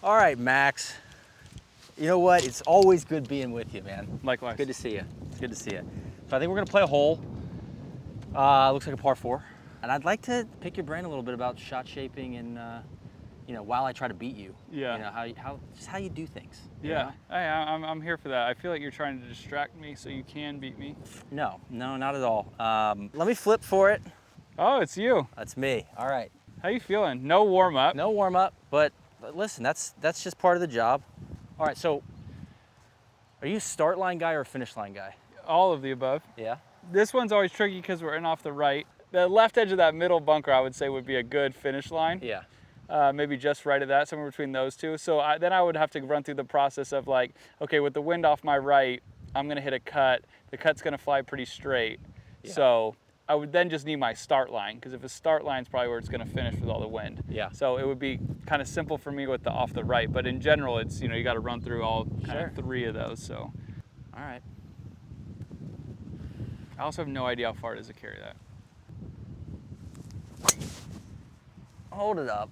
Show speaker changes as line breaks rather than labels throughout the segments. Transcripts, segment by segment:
All right, Max. You know what? It's always good being with you, man.
Likewise.
Good to see you. It's good to see you. So I think we're gonna play a hole. Looks like a par 4. And I'd like to pick your brain a little bit about shot shaping and, while I try to beat you.
Yeah.
You know, how you do things.
Yeah. Hey, I'm here for that. I feel like you're trying to distract me so you can beat me.
No, not at all. Let me flip for it.
Oh, it's you.
That's me. All right.
How you feeling? No warm up.
No warm up, but listen, that's just part of the job. All right, so are you a start line guy or a finish line guy?
All of the above.
Yeah.
This one's always tricky because we're in off the right. The left edge of that middle bunker, I would say, would be a good finish line.
Yeah.
Maybe just right at that, somewhere between those two. So then I would have to run through the process of like, okay, with the wind off my right, I'm gonna hit a cut. The cut's gonna fly pretty straight.
Yeah.
So I would then just need my start line, because if a start line's probably where it's gonna finish with all the wind.
Yeah.
So it would be kind of simple for me with the off the right, but in general, it's, you gotta run through all kind of 3 of those, so.
All right.
I also have no idea how far it is to carry that.
Hold it up.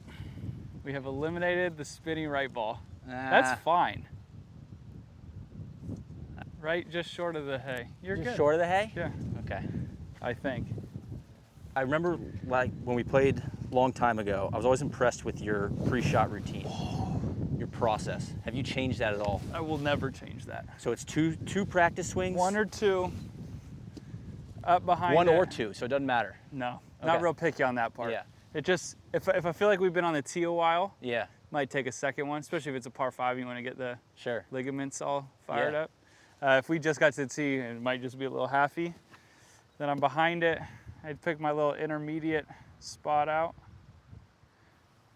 We have eliminated the spinning right ball. That's fine. Right, just short of the hay. You're
Just
good.
short of the hay?
Yeah,
Okay.
I think.
I remember like when we played a long time ago, I was always impressed with your pre-shot routine, your process. Have you changed that at all?
I will never change that.
So it's two practice swings?
1 or 2 up behind
1
it.
or 2, so it doesn't matter.
No,
Okay.
not real picky on that part.
Yeah.
It just, if I feel like we've been on the tee a while,
Yeah.
might take a second one, especially if it's a par 5, you want to get the
Sure.
ligaments all fired
Yeah.
up. If we just got to the tee, it might just be a little halfy. Then I'm behind it. I'd pick my little intermediate spot out.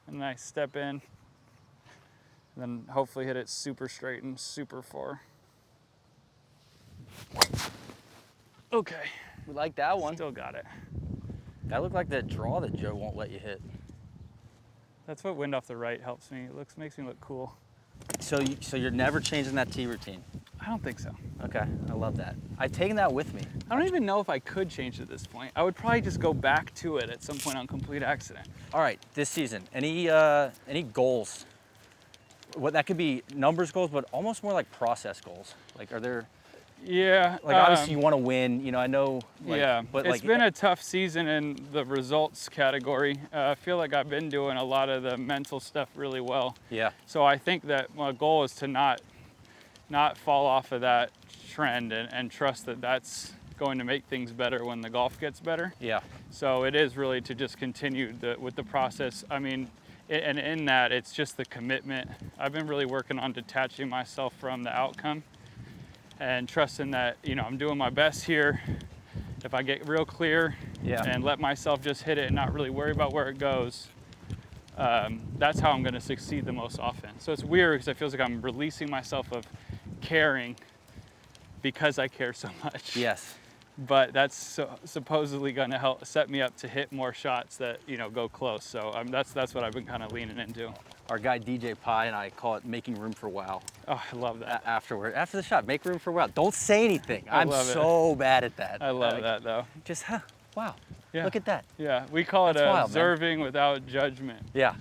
And then I step in. And then hopefully hit it super straight and super far. Okay.
We like that one.
Still got it.
That looked like that draw that Joe won't let you hit.
That's what wind off the right helps me. It makes me look cool.
So you're never changing that tee routine?
I don't think so.
Okay, I love that. I've taken that with me.
I don't even know if I could change it at this point. I would probably just go back to it at some point on complete accident.
All right, this season, any goals? What that could be numbers goals, but almost more like process goals. Like, are there?
Yeah.
Like, obviously you want to win. I know. Like,
yeah,
but
it's
like,
been a tough season in the results category. I feel like I've been doing a lot of the mental stuff really well.
Yeah.
So I think that my goal is to not fall off of that trend and trust that that's going to make things better when the golf gets better.
Yeah.
So it is really to just continue with the process. I mean, and in that, it's just the commitment. I've been really working on detaching myself from the outcome and trusting that, I'm doing my best here. If I get real clear and let myself just hit it and not really worry about where it goes, that's how I'm going to succeed the most often. So it's weird because it feels like I'm releasing myself of caring because I care so much.
Yes.
But that's supposedly going to help set me up to hit more shots that go close. So that's what I've been kind of leaning into.
Our guy DJ Pie and I call it making room for wow.
Oh, I love that.
After the shot, make room for wow. Don't say anything. I'm so bad at that.
I love that though.
Just wow.
Yeah.
Look at that.
Yeah, we call it
wild,
observing without judgment.
Yeah.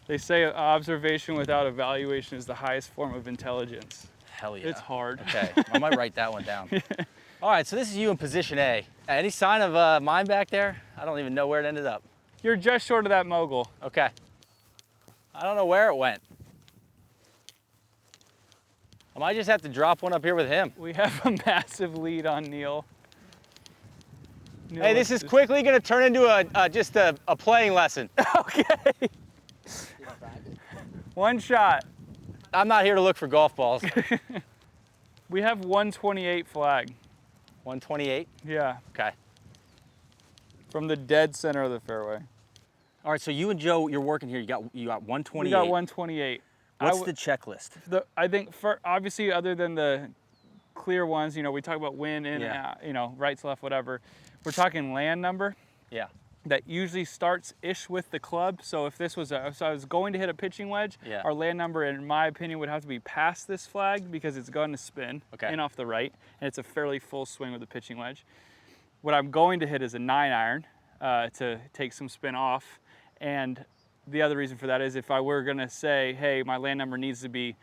They say observation without evaluation is the highest form of intelligence.
Hell yeah.
It's hard.
Okay, I might write that one down. All right, so this is you in position A. Any sign of mine back there? I don't even know where it ended up.
You're just short of that mogul.
Okay. I don't know where it went. I might just have to drop one up here with him.
We have a massive lead on Neil.
Hey, this is quickly going to turn into just a playing lesson.
Okay. One shot.
I'm not here to look for golf balls.
We have 128 flag.
128?
Yeah.
Okay.
From the dead center of the fairway.
All right, so you and Joe, you're working here. You got 128.
We got 128.
What's the checklist?
I think obviously other than the clear ones, we talk about win in, rights, left, whatever. We're talking land number.
Yeah.
That usually starts ish with the club. So if this was if I was going to hit a pitching wedge, our land number, in my opinion, would have to be past this flag because it's going to spin in off the right, and it's a fairly full swing with a pitching wedge. What I'm going to hit is a 9-iron to take some spin off, and the other reason for that is if I were gonna say, hey, my land number needs to be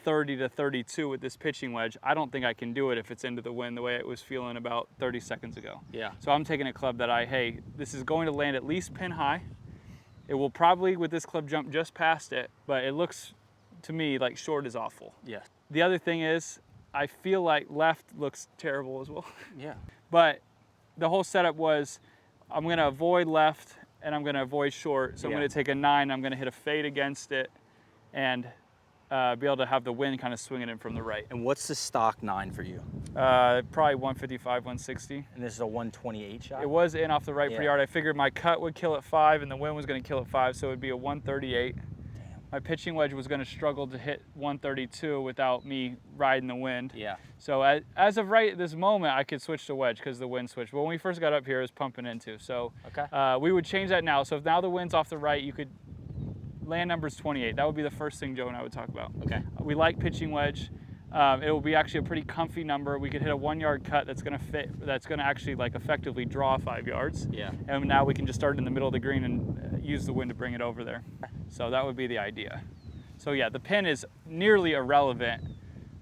30 to 32 with this pitching wedge, I don't think I can do it if it's into the wind the way it was feeling about 30 seconds ago.
Yeah.
So I'm taking a club that hey, this is going to land at least pin high. It will probably, with this club, jump just past it, but it looks to me like short is awful.
Yeah.
The other thing is, I feel like left looks terrible as well.
Yeah.
But the whole setup was, I'm gonna avoid left and I'm gonna avoid short. So I'm gonna take a 9, I'm gonna hit a fade against it and be able to have the wind kind of swinging in from the right.
And what's the stock 9 for you?
Probably 155, 160.
And this is a 128 shot?
It was in off the right pretty hard. I figured my cut would kill at 5 and the wind was gonna kill at 5, so it would be a 138. My pitching wedge was going to struggle to hit 132 without me riding the wind.
Yeah.
So as of right this moment, I could switch to wedge because the wind switched. But when we first got up here, it was pumping into. So we would change that now. So if now the wind's off the right, you could land number's 28. That would be the first thing Joe and I would talk about.
Okay.
We like pitching wedge. It will be actually a pretty comfy number. We could hit a 1 yard cut that's going to fit. That's going to actually like effectively draw 5 yards.
Yeah.
And now we can just start in the middle of the green and use the wind to bring it over there. So that would be the idea. So yeah, the pin is nearly irrelevant.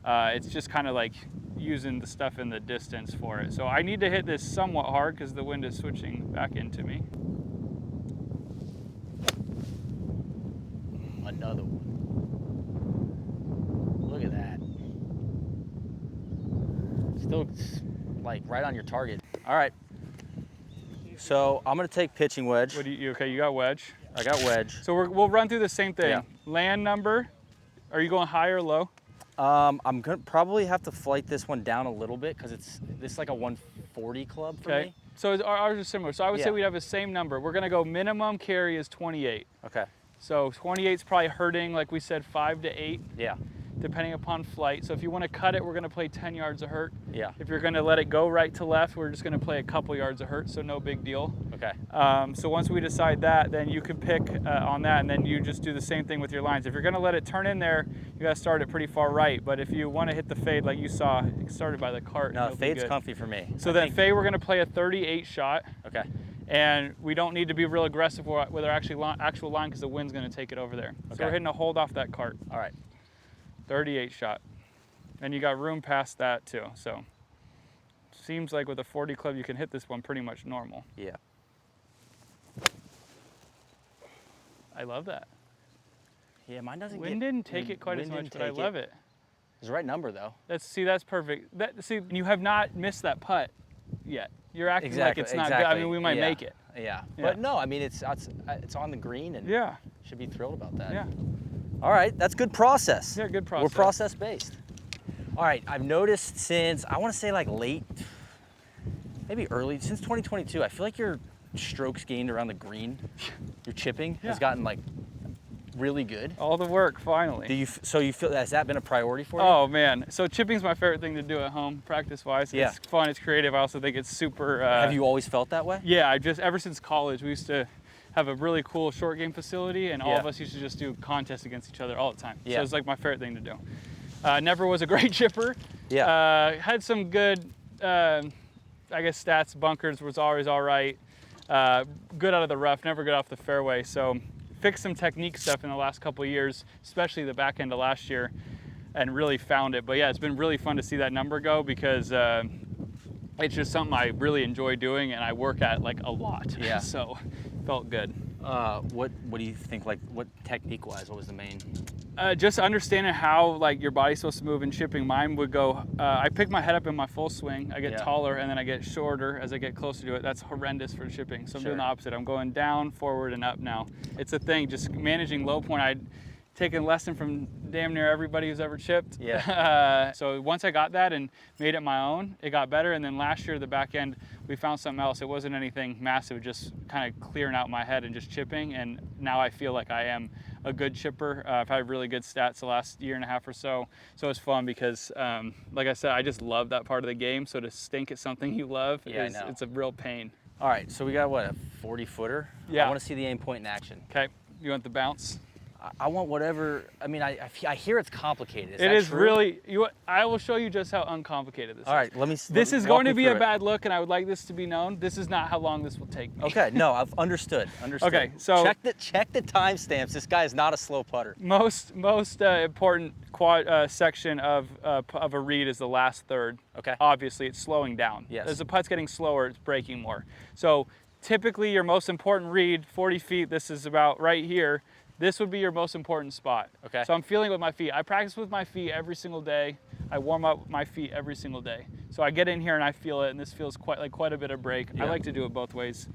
It's just kind of like using the stuff in the distance for it. So I need to hit this somewhat hard because the wind is switching back into me.
Another one. Look at that. Still like right on your target. All right. So I'm gonna take pitching wedge.
What do you okay? You got wedge.
I got wedge.
So we'll run through the same thing.
Yeah.
Land number. Are you going high or low?
I'm gonna probably have to flight this one down a little bit because this is like a 140 club for me.
So ours is similar. So I would say we'd have the same number. We're gonna go minimum carry is 28.
Okay.
So 28 is probably hurting, like we said, 5 to 8.
Yeah.
Depending upon flight. So if you want to cut it, we're going to play 10 yards of hurt.
Yeah.
If you're going to let it go right to left, we're just going to play a couple yards of hurt, so no big deal.
Okay.
So once we decide that, then you can pick on that, and then you just do the same thing with your lines. If you're going to let it turn in there, you got to start it pretty far right. But if you want to hit the fade like you saw, it started by the cart.
No, fade's comfy for me.
So then fade, we're going to play a 38 shot.
Okay.
And we don't need to be real aggressive with our actual line because the wind's going to take it over there.
Okay.
So we're hitting a hold off that cart.
All right.
38 shot. And you got room past that too. So seems like with a 40 club, you can hit this one pretty much normal.
Yeah.
I love that.
Yeah, mine doesn't
Wind didn't take it quite as much, but I love it.
It's the right number though.
That's perfect. You have not missed that putt yet. You're acting like it's not good. I mean, we might make it.
Yeah. But no, I mean, it's on the green and should be thrilled about that.
Yeah.
All right, that's good process.
Yeah, good process.
We're process based. All right, I've noticed since, I want to say like late, maybe early, since 2022, I feel like your strokes gained around the green, your chipping has gotten like really good.
All the work, finally.
So you feel, has that been a priority for you?
Oh man, so chipping's my favorite thing to do at home, practice-wise.
Yeah.
It's fun, it's creative. I also think it's super...
Have you always felt that way?
Yeah, ever since college, we used to have a really cool short game facility, and all of us used to just do contests against each other all the time. So it's like my favorite thing to do. Never was a great chipper.
Yeah.
Had some good, I guess, stats. Bunkers was always all right. Good out of the rough, never good off the fairway. So fixed some technique stuff in the last couple of years, especially the back end of last year, and really found it. But yeah, it's been really fun to see that number go because it's just something I really enjoy doing, and I work at like a lot.
Yeah.
So felt good.
What do you think, like what technique wise, what was the main?
Just understanding how like your body's supposed to move in chipping. Mine would go, I pick my head up in my full swing, I get taller, and then I get shorter as I get closer to it. That's horrendous for chipping. So I'm doing the opposite. I'm going down, forward, and up now. It's a thing, just managing low point. I'd taken a lesson from damn near everybody who's ever chipped.
Yeah.
So once I got that and made it my own, it got better. And then last year, the back end, we found something else. It wasn't anything massive, just kind of clearing out my head and just chipping. And now I feel like I am a good chipper. I've had really good stats the last year and a half or so. So it's fun because, like I said, I just love that part of the game. So to stink at something you love, it's a real pain.
All right, so we got what, a 40 footer?
Yeah.
I want to see the AimPoint in action.
Okay, you want the bounce?
I want whatever. I mean, I hear it's complicated. Is
It
that
is
true?
really. I will show you just how uncomplicated this
All
is.
right, let me.
This is
walk
going
me
to be
through
a
it.
bad look, and I would like this to be known. This is not how long this will take me.
Okay, no, I've understood.
Okay, so
check the timestamps. This guy is not a slow putter.
Most important section of a read is the last third.
Okay.
Obviously, it's slowing down.
Yes.
As the putt's getting slower, it's breaking more. So typically, your most important read, 40 feet. This is about right here. This would be your most important spot.
Okay.
So I'm feeling with my feet. I practice with my feet every single day. I warm up my feet every single day. So I get in here and I feel it, and this feels quite a bit of break.
Yeah.
I like to do it both ways.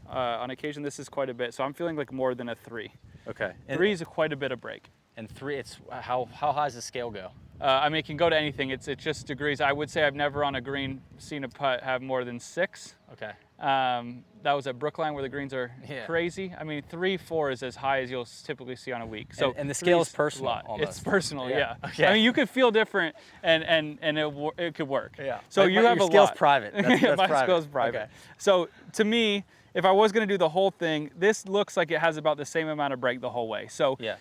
On occasion, this is quite a bit. So I'm feeling like more than a 3.
Okay. And,
3 is quite a bit of break.
And 3, it's how high does the scale go?
I mean, it can go to anything. It's just degrees. I would say I've never on a green seen a putt have more than 6.
Okay.
That was at Brookline where the greens are crazy. I mean, 3, 4 is as high as you'll typically see on a week. So
and the scale is
3's
personal.
a lot.
Almost.
It's personal, yeah.
Okay.
I mean, you could feel different, and it could work.
Yeah.
So
Your
you have a
scale's
lot.
private. That's
Yeah, my
private.
scale's private.
Okay.
So to me, if I was going to do the whole thing, this looks like it has about the same amount of break the whole way. So
Yeah.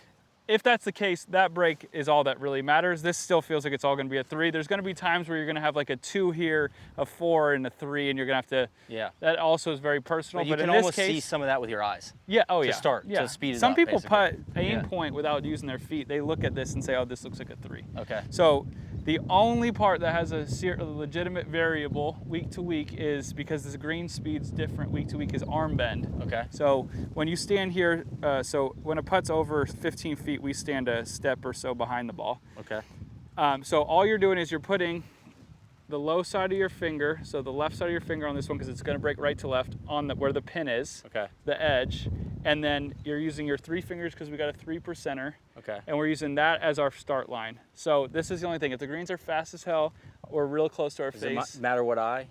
if that's the case, that break is all that really matters. This still feels like it's all going to be a 3. There's going to be times where you're going to have like a 2 here, a 4, and a 3, and you're going to have to.
Yeah.
That also is very personal.
But you
in
can
this
almost
case,
see some of that with your eyes.
yeah. Oh
to
yeah.
start,
Yeah.
to speed it
Some
up,
people
basically.
putt
Yeah.
AimPoint without using their feet. They look at this and say, "Oh, this looks like a 3."
Okay.
So the only part that has a legitimate variable week to week is because this green speed's different week to week is arm bend.
Okay.
So when you stand here, so when a putt's over 15 feet, we stand a step or so behind the ball.
Okay.
So all you're doing is you're putting the low side of your finger, so the left side of your finger on this one, because it's going to break right to left on where the pin is,
Okay.
the edge, and then you're using your 3 fingers because we got a 3%er.
Okay.
And we're using that as our start line. So this is the only thing. If the greens are fast as hell, we're real close to our
Does
face.
it matter what eye?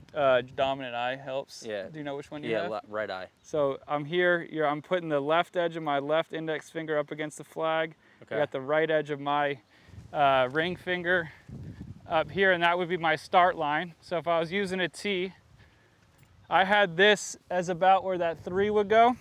Dominant eye helps.
Yeah.
Do you know which one you have?
Yeah, right eye.
So I'm here. I'm putting the left edge of my left index finger up against the flag.
Okay.
I got the right edge of my ring finger up here, and that would be my start line. So if I was using a tee, I had this as about where that 3 would go.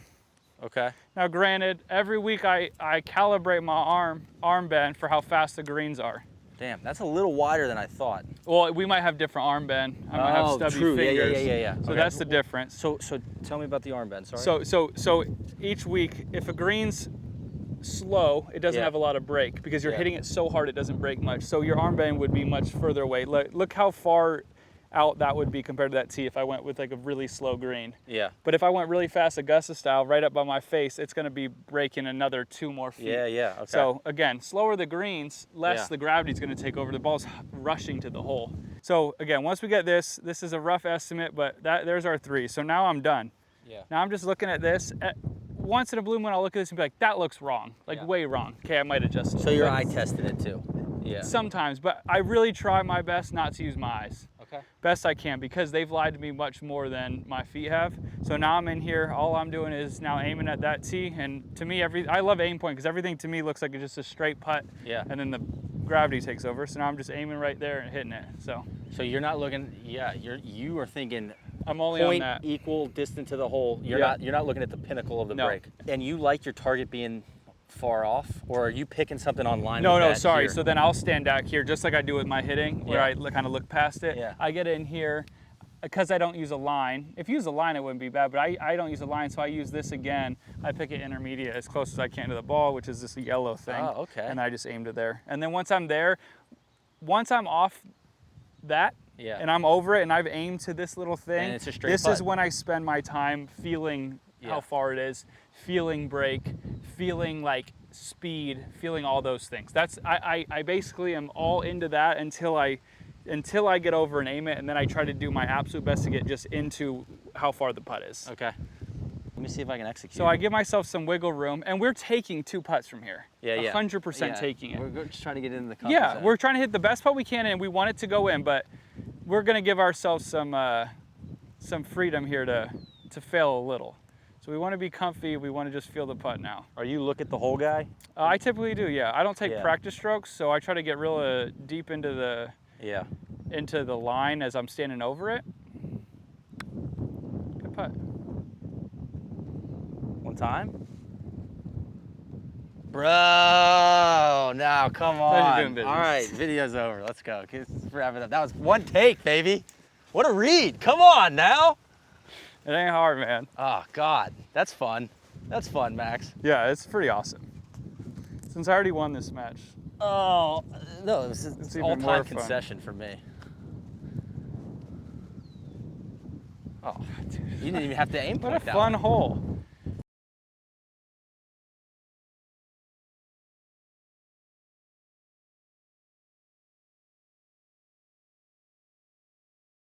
Okay.
Now, granted, every week I calibrate my arm bend for how fast the greens are.
Damn, that's a little wider than I thought.
Well, we might have different arm bend. I might have stubby
true.
fingers.
Yeah.
So
Okay.
that's the difference.
So tell me about the armband. Sorry.
So each week, if a green's slow, it doesn't
Yeah.
have a lot of break because you're
Yeah.
hitting it so hard it doesn't break much. So your arm bend would be much further away. Look how far out that would be compared to that tee if I went with like a really slow green.
Yeah.
But if I went really fast Augusta style right up by my face, it's going to be breaking another 2 more feet.
Yeah. Okay.
So again, slower the greens, less
Yeah.
the gravity's going to take over. The ball's rushing to the hole. So again, once we get this is a rough estimate, but there's our 3. So now I'm done.
Yeah.
Now I'm just looking at this. Once in a blue moon, I'll look at this and be like, that looks wrong, like
Yeah.
way wrong. Okay, I might adjust.
So your eye tested it too. Yeah.
Sometimes, but I really try my best not to use my eyes.
Okay.
Best I can, because they've lied to me much more than my feet have. So now I'm in here, all I'm doing is now aiming at that tee, and to me, I love AimPoint because everything to me looks like it's just a straight putt,
Yeah.
and then the gravity takes over. So now I'm just aiming right there and hitting it. So
So you're not looking. Yeah. You are thinking
I'm only on
point
that.
equal distant to the hole. You're
Yeah.
not looking at the pinnacle of the
No.
break. And you like your target being far off, or are you picking something online?
No,
with
no,
that
sorry.
here?
So then I'll stand back here just like I do with my hitting, where
Yeah.
I kind of look past it.
Yeah.
I get in here because I don't use a line. If you use a line, it wouldn't be bad, but I don't use a line, so I use this again. I pick it intermediate as close as I can to the ball, which is this yellow thing.
Oh, okay.
And I just aim to there. And then once I'm there, once I'm off that,
Yeah.
and I'm over it, and I've aimed to this little thing,
And it's a straight
this is
putt.
when I spend my time feeling
Yeah.
how far it is, feeling break, feeling like speed, feeling all those things. That's I basically am all into that until I get over and aim it, and then I try to do my absolute best to get just into how far the putt is.
Okay. Let me see if I can execute.
So I give myself some wiggle room, and we're taking 2 putts from here.
Yeah.
100% taking it.
We're just trying to get into the comfort
Yeah,
zone.
we're trying to hit the best putt we can, and we want it to go in, but we're gonna give ourselves some freedom here to fail a little. So we want to be comfy. We want to just feel the putt now.
Are you look at the whole guy?
I typically do, yeah. I don't take
Yeah.
practice strokes, so I try to get real deep into
Yeah.
the line as I'm standing over it. Good putt.
One time. Bro, now come
How's
on.
you doing, business?
All right, video's over. Let's go. Let's wrap it up. That was one take, baby. What a read. Come on now.
It ain't hard, man.
Oh, God. That's fun. That's fun, Max.
Yeah, it's pretty awesome. Since I already won this match.
Oh, no, this is
It's even more
all-time
fun.
concession for me. Oh, dude. You didn't even have to aim
What
point
a
that
fun
one.
hole.